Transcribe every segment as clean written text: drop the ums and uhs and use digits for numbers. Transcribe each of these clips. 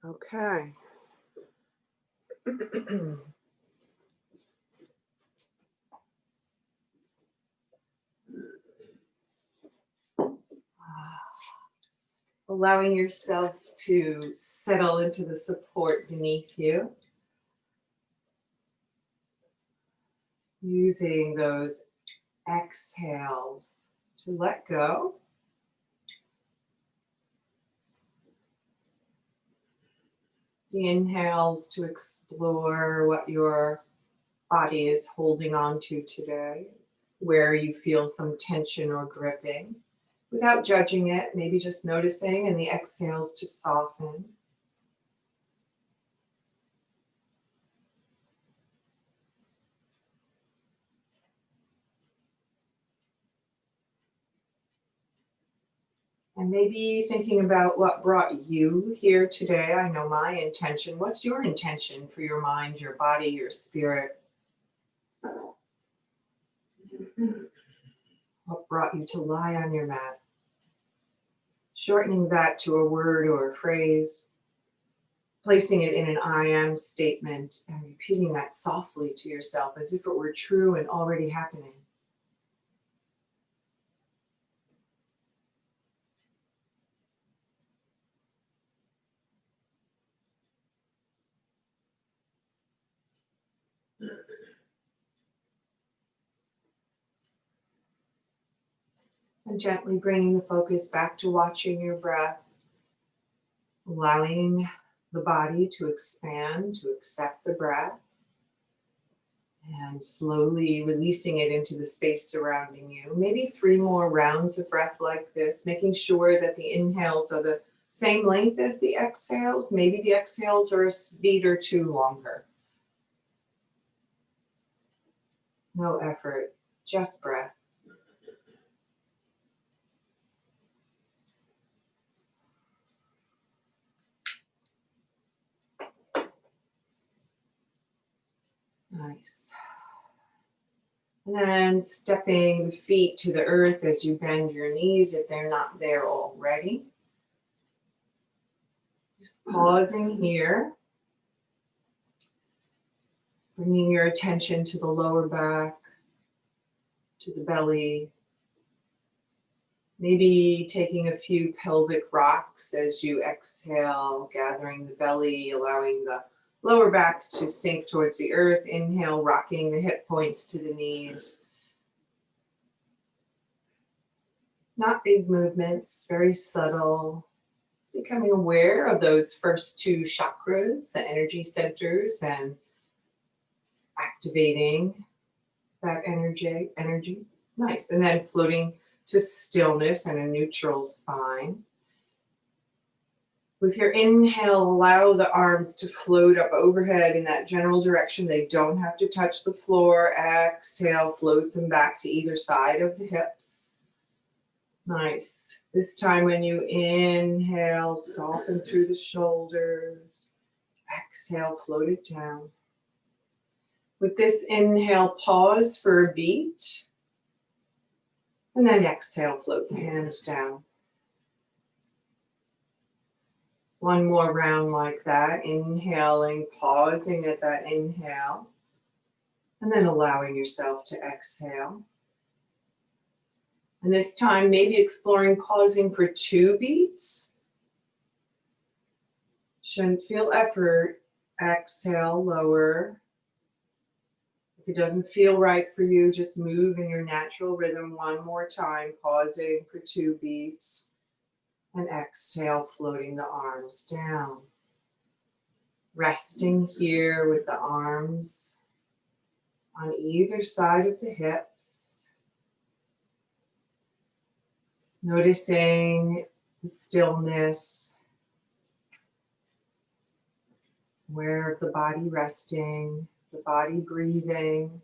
Okay. Allowing yourself to settle into the support beneath you, using those exhales to let go. The inhales to explore what your body is holding on to today, where you feel some tension or gripping, without judging it, maybe just noticing, and the exhales to soften. And maybe thinking about what brought you here today. I know my intention. What's your intention for your mind, your body, your spirit? What brought you to lie on your mat? Shortening that to a word or a phrase, placing it in an I am statement, and repeating that softly to yourself as if it were true and already happening. And gently bringing the focus back to watching your breath, allowing the body to expand, to accept the breath, and slowly releasing it into the space surrounding you. Maybe 3 more rounds of breath like this, making sure that the inhales are the same length as the exhales. Maybe the exhales are a beat or 2 longer. No effort, just breath. Nice. And then stepping the feet to the earth as you bend your knees if they're not there already. Just pausing here. Bringing your attention to the lower back, to the belly. Maybe taking a few pelvic rocks as you exhale, gathering the belly, allowing the lower back to sink towards the earth. Inhale, rocking the hip points to the knees. Not big movements, very subtle. It's becoming aware of those first 2 chakras, the energy centers, and activating that energy. Nice. And then floating to stillness and a neutral spine. With your inhale, allow the arms to float up overhead in that general direction. They don't have to touch the floor. Exhale, float them back to either side of the hips. Nice. This time when you inhale, soften through the shoulders. Exhale, float it down. With this inhale, pause for a beat. And then exhale, float the hands down. One more round like that. Inhaling, pausing at that inhale. And then allowing yourself to exhale. And this time, maybe exploring pausing for 2 beats. Shouldn't feel effort. Exhale, lower. If it doesn't feel right for you, just move in your natural rhythm one more time, pausing for 2 beats. And exhale, floating the arms down. Resting here with the arms on either side of the hips. Noticing the stillness, aware of the body resting, the body breathing.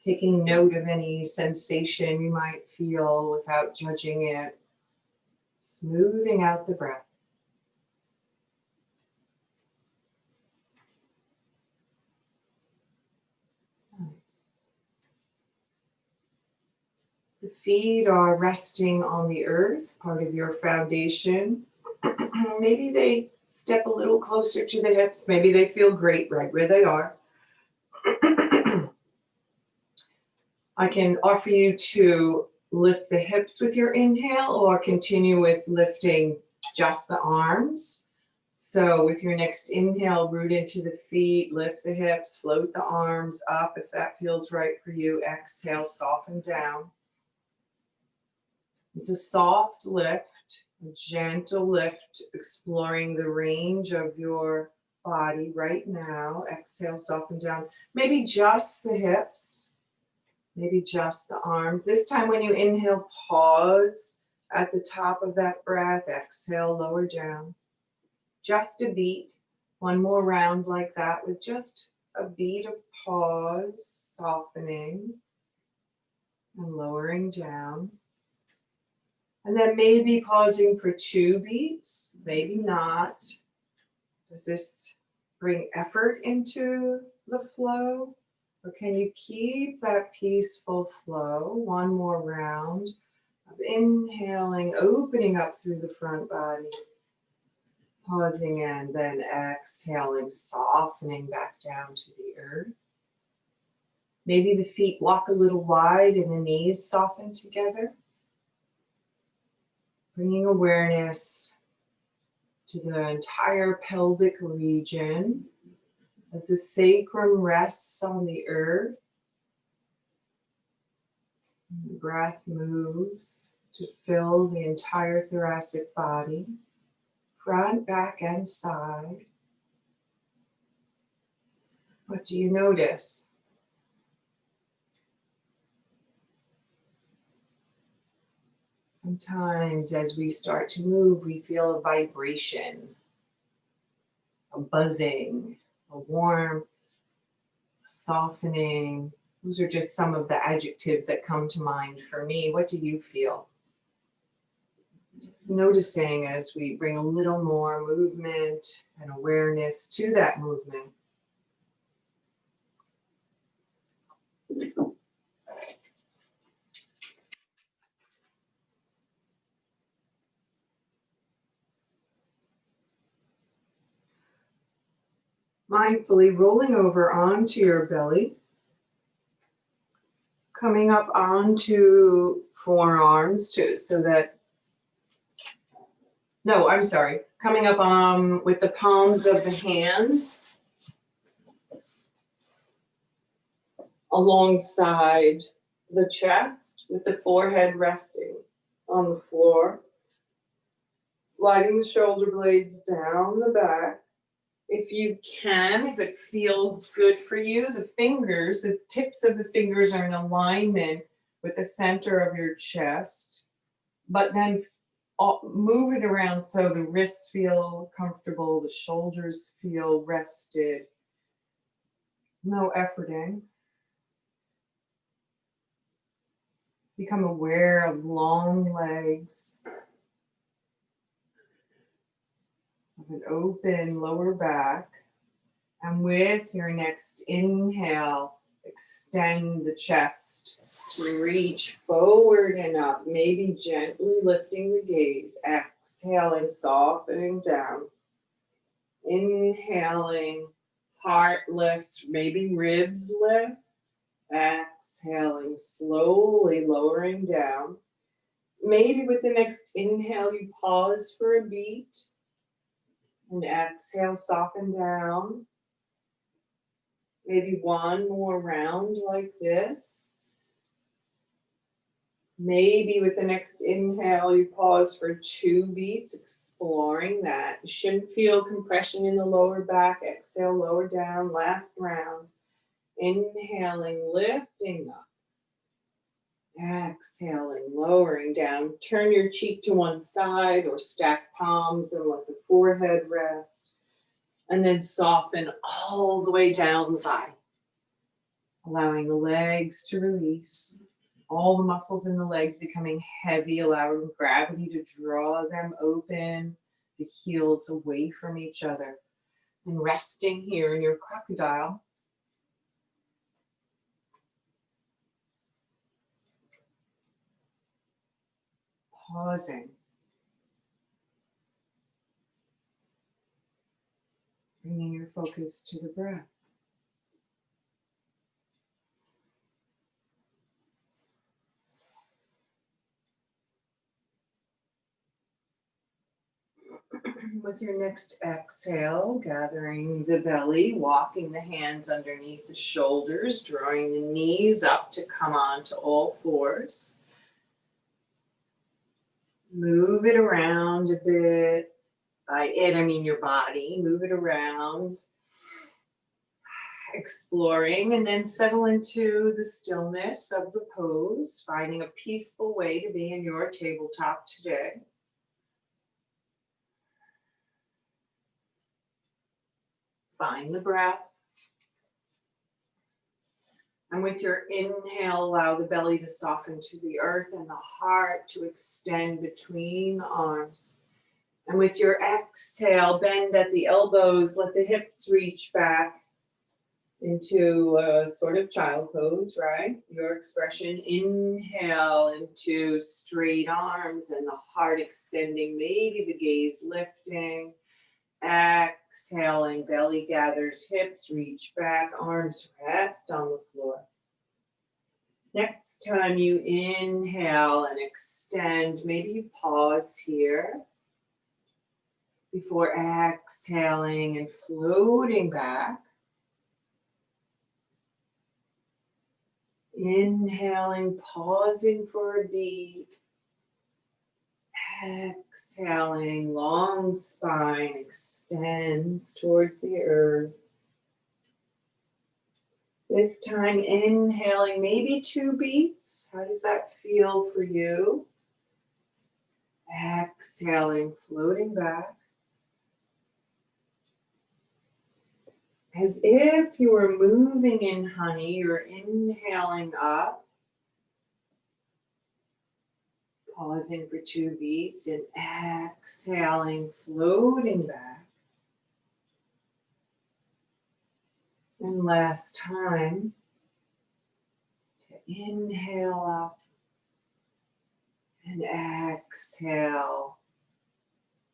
Taking note of any sensation you might feel without judging it. Smoothing out the breath. Nice. The feet are resting on the earth, part of your foundation. Maybe they step a little closer to the hips. Maybe they feel great right where they are. I can offer you to lift the hips with your inhale or continue with lifting just the arms. So with your next inhale, root into the feet, lift the hips, float the arms up if that feels right for you. Exhale, soften down. It's a soft lift, a gentle lift, exploring the range of your body right now. Exhale, soften down. Maybe just the hips, maybe just the arms. This time when you inhale, pause at the top of that breath. Exhale, lower down. Just a beat. One more round like that with just a beat of pause, softening and lowering down. And then maybe pausing for 2 beats, maybe not. Does this bring effort into the flow? Or can you keep that peaceful flow? One more round of inhaling, opening up through the front body. Pausing and then exhaling, softening back down to the earth. Maybe the feet walk a little wide and the knees soften together. Bringing awareness to the entire pelvic region as the sacrum rests on the earth. And the breath moves to fill the entire thoracic body, front, back, and side. What do you notice? Sometimes as we start to move, we feel a vibration, a buzzing, a warmth, a softening. Those are just some of the adjectives that come to mind for me. What do you feel? Just noticing as we bring a little more movement and awareness to that movement. Mindfully rolling over onto your belly, coming up onto forearms coming up with the palms of the hands alongside the chest, with the forehead resting on the floor. Sliding the shoulder blades down the back. If you can, if it feels good for you, the tips of the fingers are in alignment with the center of your chest, but then move it around so the wrists feel comfortable, the shoulders feel rested. No efforting. Become aware of long legs, of an open lower back. And with your next inhale, extend the chest to reach forward and up, maybe gently lifting the gaze. Exhaling, softening down. Inhaling, heart lifts, maybe ribs lift. Exhaling, slowly lowering down. Maybe with the next inhale, you pause for a beat. And exhale, soften down. Maybe one more round like this. Maybe with the next inhale, you pause for 2 beats, exploring that. You shouldn't feel compression in the lower back. Exhale, lower down. Last round. Inhaling, lifting up. Exhaling, lowering down. Turn your cheek to one side or stack palms and let the forehead rest. And then soften all the way down the thigh. Allowing the legs to release. All the muscles in the legs becoming heavy, allowing gravity to draw them open, the heels away from each other. And resting here in your crocodile. Pausing. your focus to the breath. With your next exhale, gathering the belly, walking the hands underneath the shoulders, drawing the knees up to come onto all fours. Move it around a bit. By it, I mean your body. Move it around, exploring, and then settle into the stillness of the pose, finding a peaceful way to be in your tabletop today. Find the breath. And with your inhale, allow the belly to soften to the earth and the heart to extend between the arms. And with your exhale, bend at the elbows, let the hips reach back into a sort of child pose, right? Your expression, inhale into straight arms and the heart extending, maybe the gaze lifting. Exhaling, belly gathers, hips reach back, arms rest on the floor. Next time you inhale and extend, maybe you pause here before exhaling and floating back. Inhaling, pausing for a beat. Exhaling, long spine extends towards the earth. This time inhaling, maybe 2 beats. How does that feel for you? Exhaling, floating back. As if you were moving in honey, you're inhaling up. Pausing for 2 beats and exhaling, floating back. And last time, to inhale up and exhale.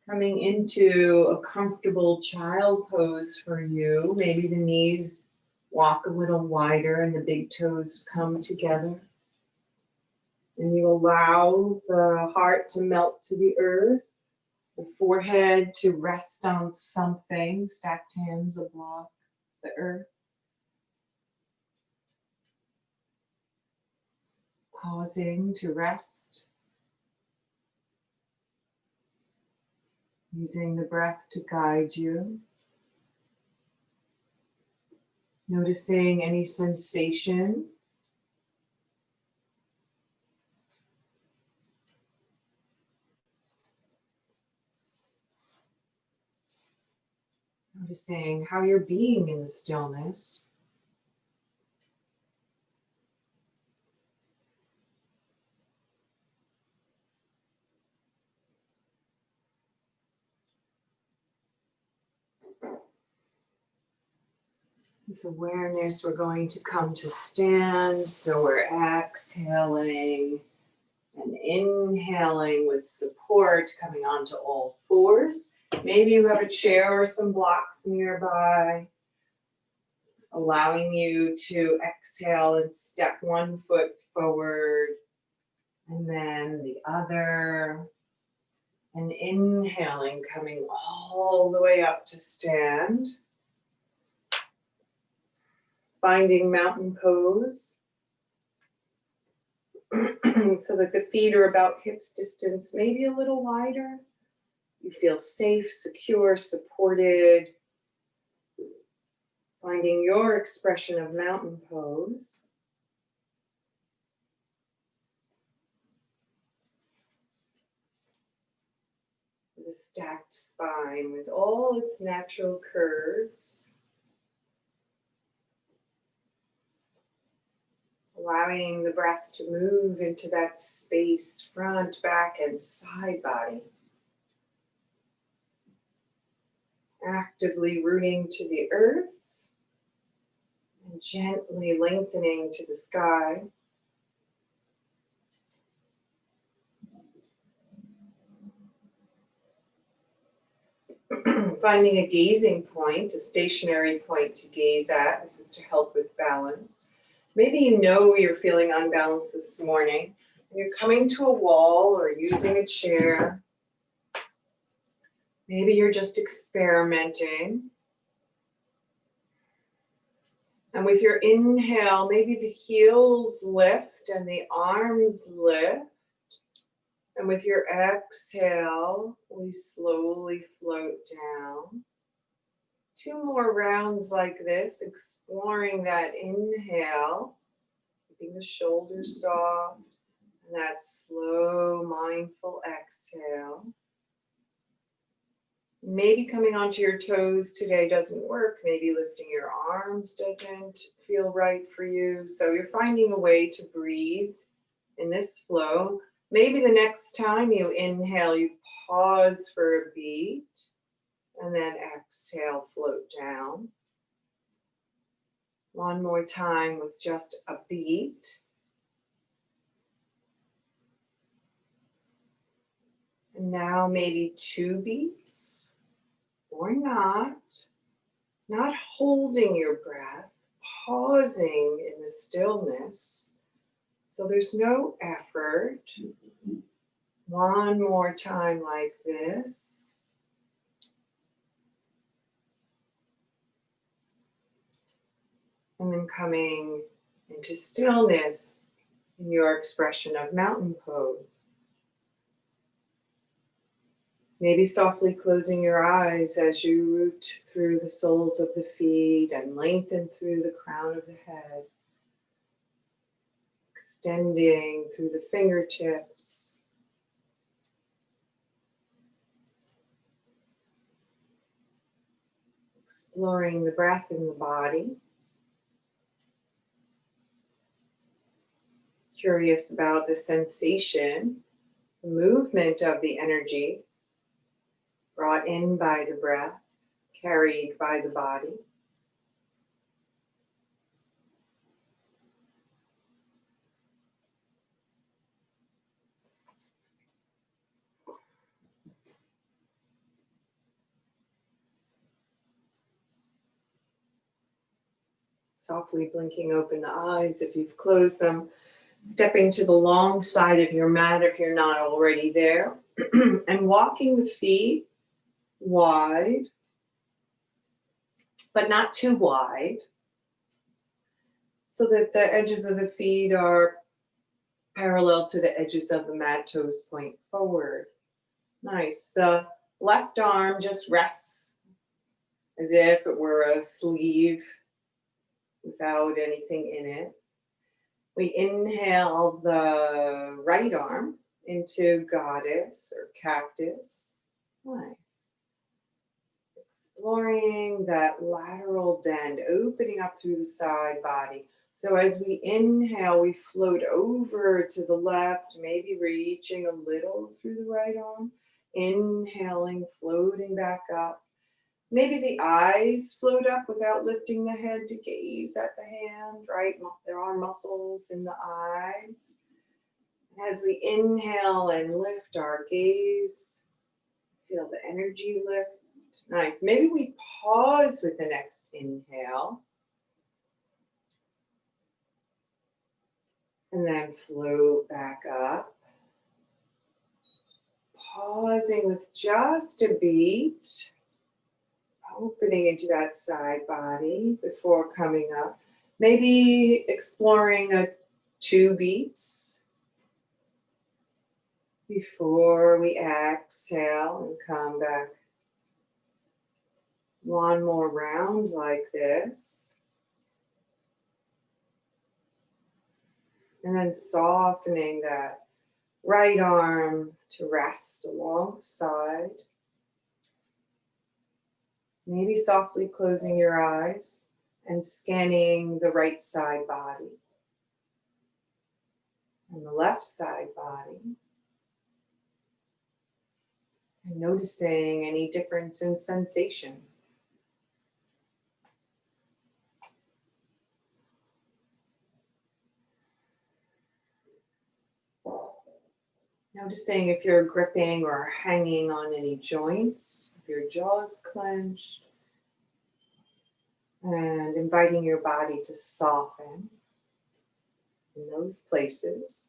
Coming into a comfortable child pose for you. Maybe the knees walk a little wider and the big toes come together. And you allow the heart to melt to the earth, the forehead to rest on something, stacked hands above the earth. Pausing to rest. Using the breath to guide you. Noticing any sensation. Noticing how you're being in the stillness. With awareness, we're going to come to stand. So we're exhaling and inhaling with support, coming onto all fours. Maybe you have a chair or some blocks nearby, allowing you to exhale and step 1 foot forward and then the other. And inhaling, coming all the way up to stand. Finding mountain pose. So that the feet are about hips distance, maybe a little wider. You feel safe, secure, supported. Finding your expression of mountain pose. The stacked spine with all its natural curves. Allowing the breath to move into that space, front, back, and side body. Actively rooting to the earth and gently lengthening to the sky. Finding a gazing point, a stationary point to gaze at. This is to help with balance. Maybe you know you're feeling unbalanced this morning. And you're coming to a wall or using a chair. Maybe you're just experimenting. And with your inhale, maybe the heels lift and the arms lift. And with your exhale, we slowly float down. 2 more rounds like this, exploring that inhale, keeping the shoulders soft, and that slow, mindful exhale. Maybe coming onto your toes today doesn't work. Maybe lifting your arms doesn't feel right for you. So you're finding a way to breathe in this flow. Maybe the next time you inhale, you pause for a beat and then exhale, float down. One more time with just a beat. And now maybe 2 beats or not holding your breath, pausing in the stillness. So there's no effort. One more time like this. And then coming into stillness in your expression of mountain pose. Maybe softly closing your eyes as you root through the soles of the feet and lengthen through the crown of the head. Extending through the fingertips. Exploring the breath in the body. Curious about the sensation, the movement of the energy brought in by the breath, carried by the body. Softly blinking open the eyes if you've closed them. Stepping to the long side of your mat if you're not already there. And walking the feet wide, but not too wide, so that the edges of the feet are parallel to the edges of the mat, toes point forward. Nice. The left arm just rests as if it were a sleeve without anything in it. We inhale the right arm into goddess or cactus. Nice. Exploring that lateral bend, opening up through the side body. So as we inhale, we float over to the left, maybe reaching a little through the right arm. Inhaling, floating back up. Maybe the eyes float up without lifting the head to gaze at the hand, right? There are muscles in the eyes. As we inhale and lift our gaze, feel the energy lift. Nice. Maybe we pause with the next inhale. And then float back up. Pausing with just a beat. Opening into that side body before coming up. Maybe exploring 2 beats before we exhale and come back. One more round like this. And then softening that right arm to rest alongside. Maybe softly closing your eyes and scanning the right side body and the left side body. And noticing any difference in sensation. Noticing if you're gripping or hanging on any joints, if your jaw is clenched, and inviting your body to soften in those places.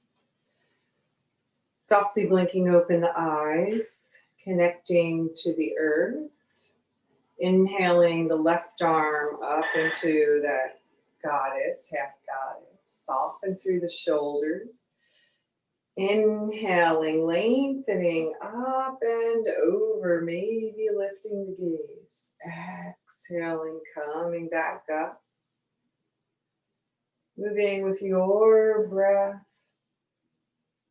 Softly blinking open the eyes, connecting to the earth. Inhaling the left arm up into that goddess, half goddess. Soften through the shoulders. Inhaling, lengthening up and over, maybe lifting the gaze. Exhaling, coming back up. Moving with your breath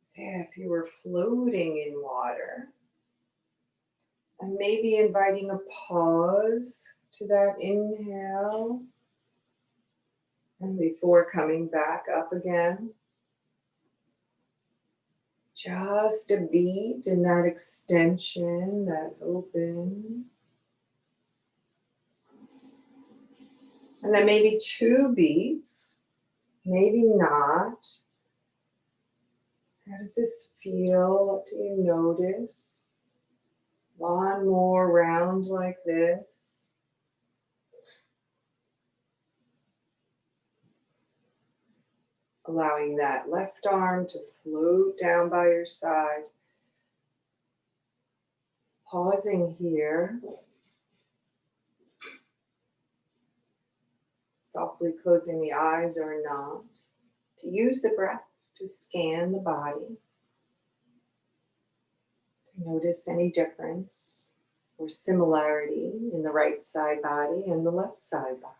as if you were floating in water. And maybe inviting a pause to that inhale. And before coming back up again. Just a beat in that extension, that open. And then maybe 2 beats, maybe not. How does this feel? What do you notice? One more round like this. Allowing that left arm to float down by your side. Pausing here. Softly closing the eyes or not. To use the breath to scan the body. To notice any difference or similarity in the right side body and the left side body.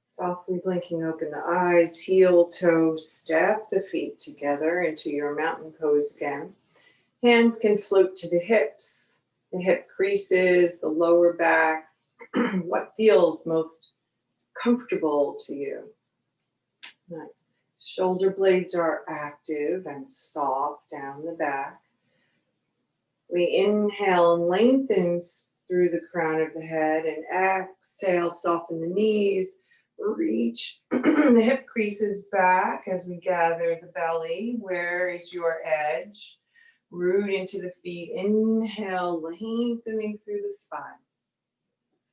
Softly blinking open the eyes, heel, toe, step the feet together into your mountain pose again. Hands can float to the hips, the hip creases, the lower back, what feels most comfortable to you. Nice. Shoulder blades are active and soft down the back. We inhale and lengthen through the crown of the head and exhale, soften the knees. Reach the hip creases back as we gather the belly. Where is your edge? Root into the feet. Inhale, lengthening through the spine.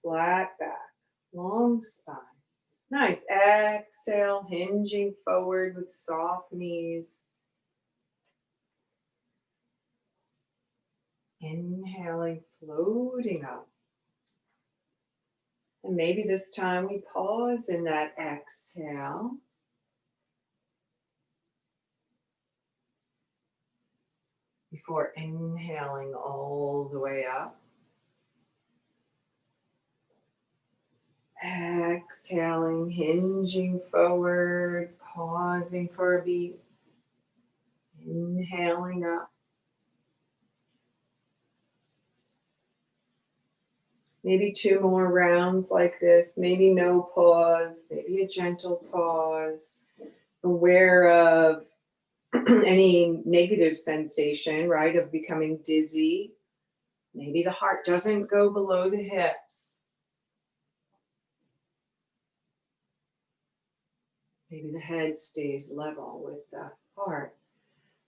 Flat back, long spine. Nice. Exhale, hinging forward with soft knees. Inhaling, floating up. And maybe this time we pause in that exhale. Before inhaling all the way up. Exhaling, hinging forward, pausing for a beat. Inhaling up. Maybe 2 more rounds like this, maybe no pause, maybe a gentle pause. Aware of any negative sensation, right, of becoming dizzy. Maybe the heart doesn't go below the hips. Maybe the head stays level with the heart.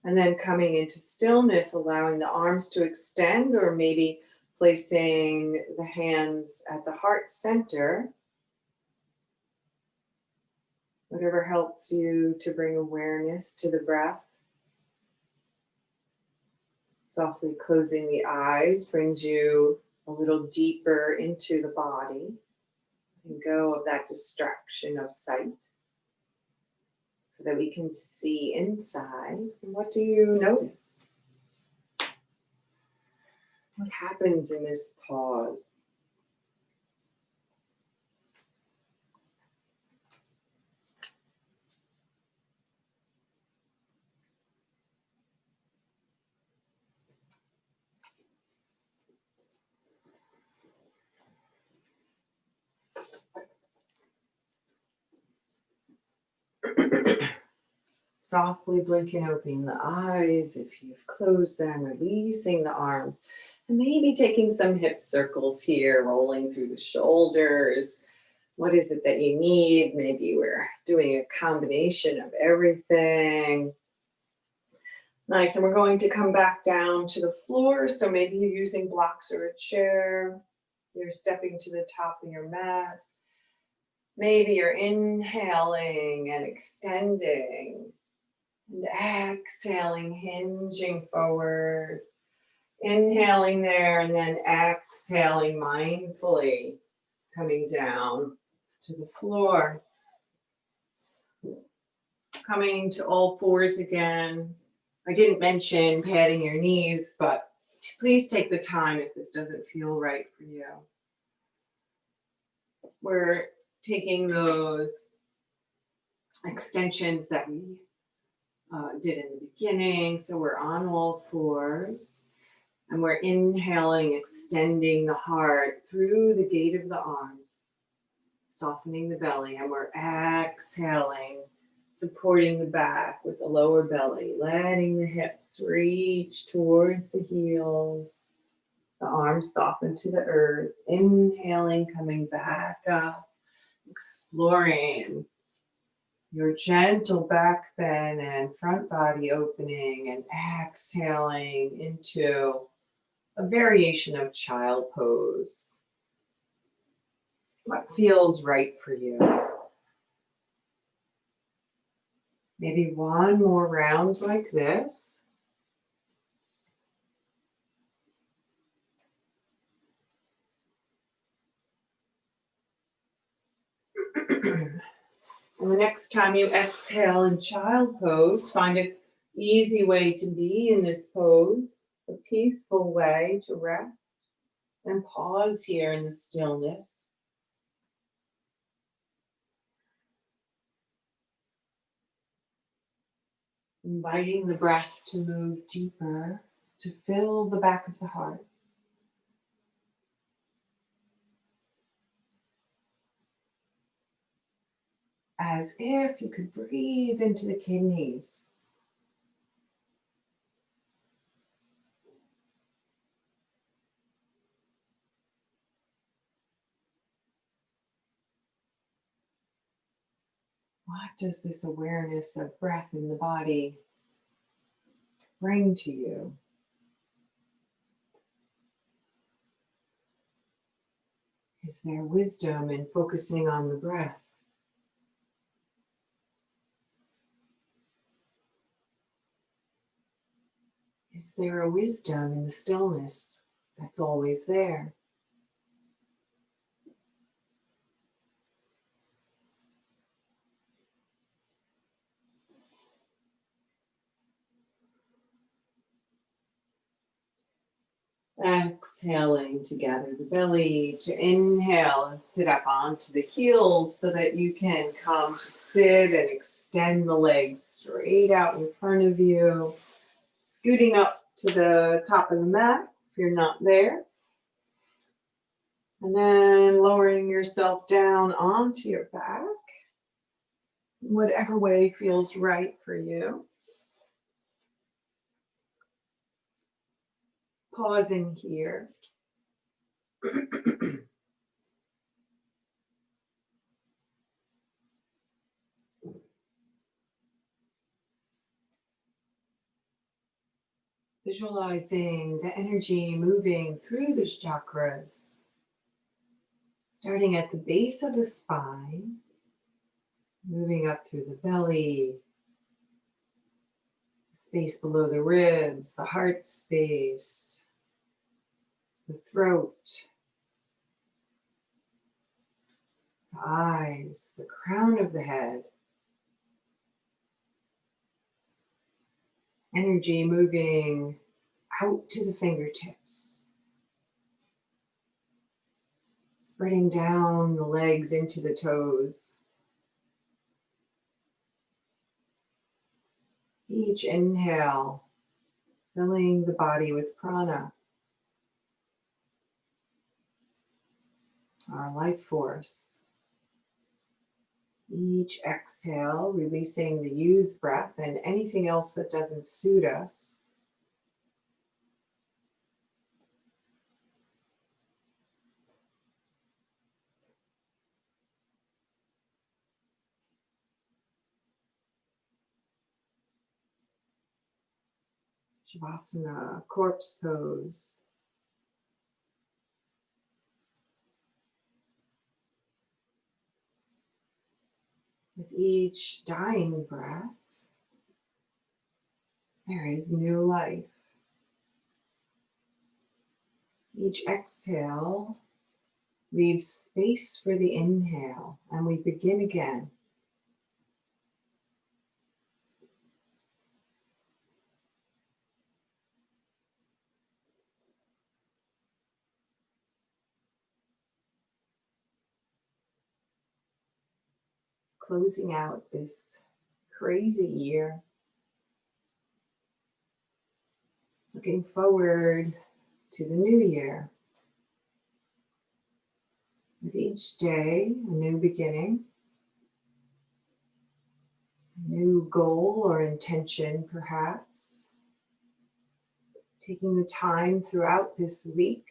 And then coming into stillness, allowing the arms to extend, or maybe placing the hands at the heart center. Whatever helps you to bring awareness to the breath. Softly closing the eyes brings you a little deeper into the body. And go of that distraction of sight so that we can see inside. And what do you notice? What happens in this pause? Softly blinking open the eyes if you've closed them, releasing the arms, and maybe taking some hip circles here, rolling through the shoulders. What is it that you need? Maybe we're doing a combination of everything. Nice, and we're going to come back down to the floor. So maybe you're using blocks or a chair. You're stepping to the top of your mat. Maybe you're inhaling and extending and exhaling, hinging forward. Inhaling there and then exhaling mindfully, coming down to the floor. Coming to all fours again. I didn't mention patting your knees, but please take the time if this doesn't feel right for you. We're taking those extensions that we did in the beginning. So we're on all fours and we're inhaling, extending the heart through the gate of the arms, softening the belly, and we're exhaling, supporting the back with the lower belly, letting the hips reach towards the heels, the arms soften to the earth, inhaling, coming back up, exploring your gentle back bend and front body opening, and exhaling into a variation of child pose. What feels right for you? Maybe one more round like this. And the next time you exhale in child pose, find an easy way to be in this pose, a peaceful way to rest, and pause here in the stillness. Inviting the breath to move deeper, to fill the back of the heart. As if you could breathe into the kidneys. What does this awareness of breath in the body bring to you? Is there wisdom in focusing on the breath? Is there a wisdom in the stillness that's always there? Exhaling to gather the belly, to inhale and sit up onto the heels so that you can come to sit and extend the legs straight out in front of you. Scooting up to the top of the mat if you're not there. And then lowering yourself down onto your back, whatever way feels right for you. Pausing here. Visualizing the energy moving through the chakras, starting at the base of the spine, moving up through the belly, the space below the ribs, the heart space, the throat, the eyes, the crown of the head. Energy moving out to the fingertips. Spreading down the legs into the toes. Each inhale, filling the body with prana, our life force. Each exhale, releasing the used breath and anything else that doesn't suit us. Shavasana, corpse pose. With each dying breath, there is new life. Each exhale leaves space for the inhale, and we begin again. Closing out this crazy year. Looking forward to the new year. With each day, a new beginning, a new goal or intention perhaps. Taking the time throughout this week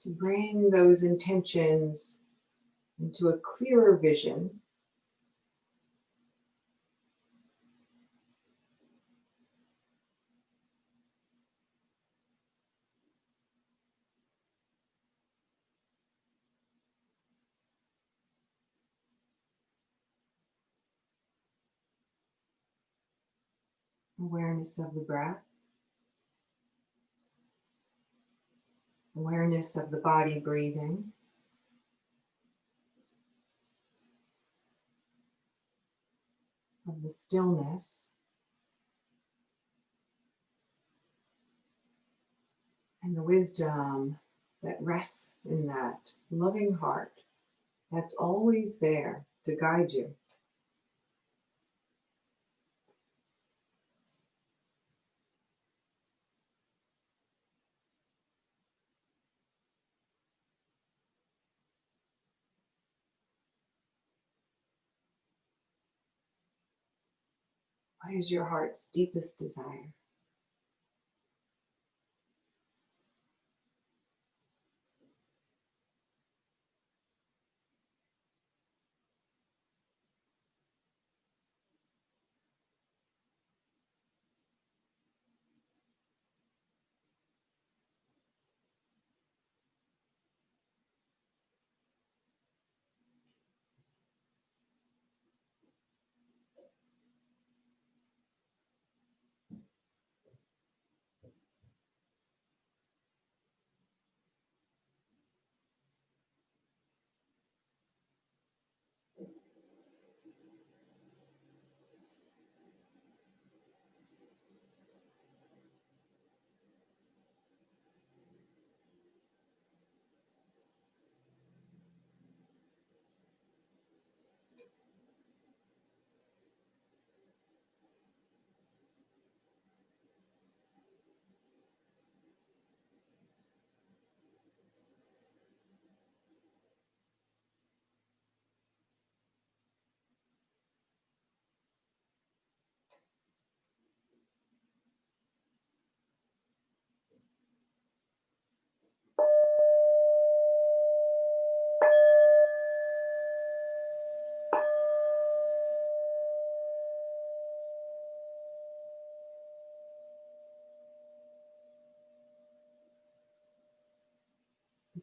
to bring those intentions into a clearer vision. Awareness of the breath, awareness of the body breathing, of the stillness, and the wisdom that rests in that loving heart that's always there to guide you. What is your heart's deepest desire?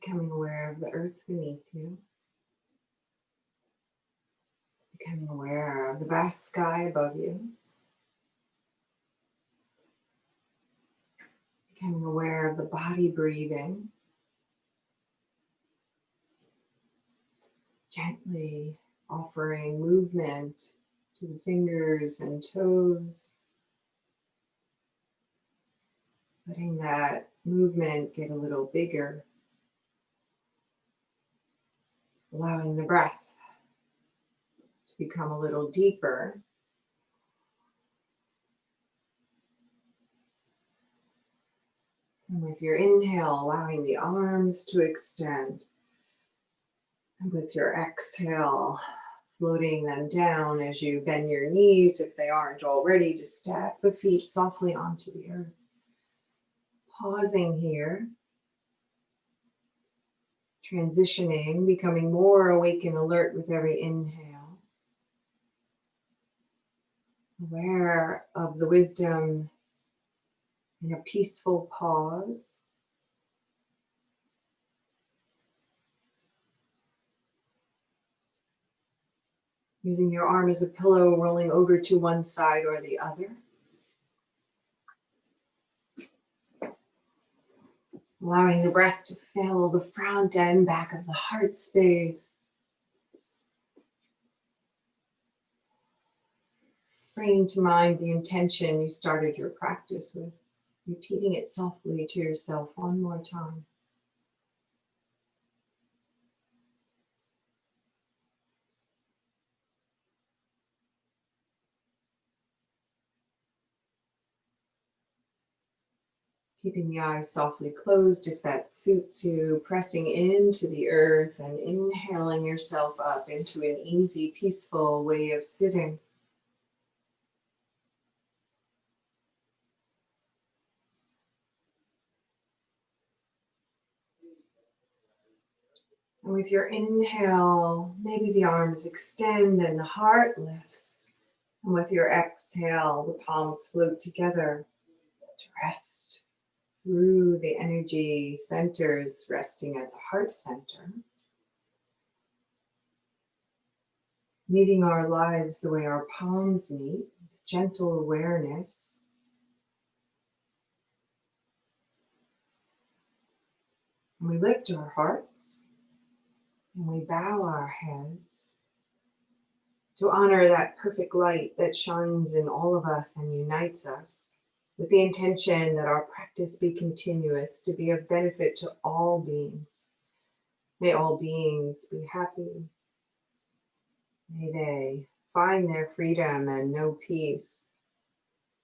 Becoming aware of the earth beneath you, becoming aware of the vast sky above you, becoming aware of the body breathing, gently offering movement to the fingers and toes, letting that movement get a little bigger, allowing the breath to become a little deeper. And with your inhale, allowing the arms to extend. And with your exhale, floating them down as you bend your knees, if they aren't already, to step the feet softly onto the earth. Pausing here, transitioning, becoming more awake and alert with every inhale. Aware of the wisdom in a peaceful pause. Using your arm as a pillow, rolling over to one side or the other. Allowing the breath to fill the front and back of the heart space. Bringing to mind the intention you started your practice with, repeating it softly to yourself one more time. Keeping the eyes softly closed if that suits you, pressing into the earth and inhaling yourself up into an easy, peaceful way of sitting. And with your inhale, maybe the arms extend and the heart lifts. And with your exhale, the palms float together to rest through the energy centers, resting at the heart center. Meeting our lives the way our palms meet, with gentle awareness. And we lift our hearts and we bow our heads to honor that perfect light that shines in all of us and unites us, with the intention that our practice be continuous, to be of benefit to all beings. May all beings be happy. May they find their freedom and know peace.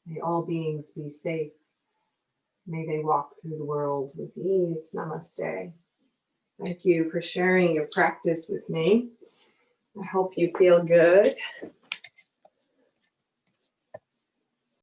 May all beings be safe. May they walk through the world with ease. Namaste. Thank you for sharing your practice with me. I hope you feel good.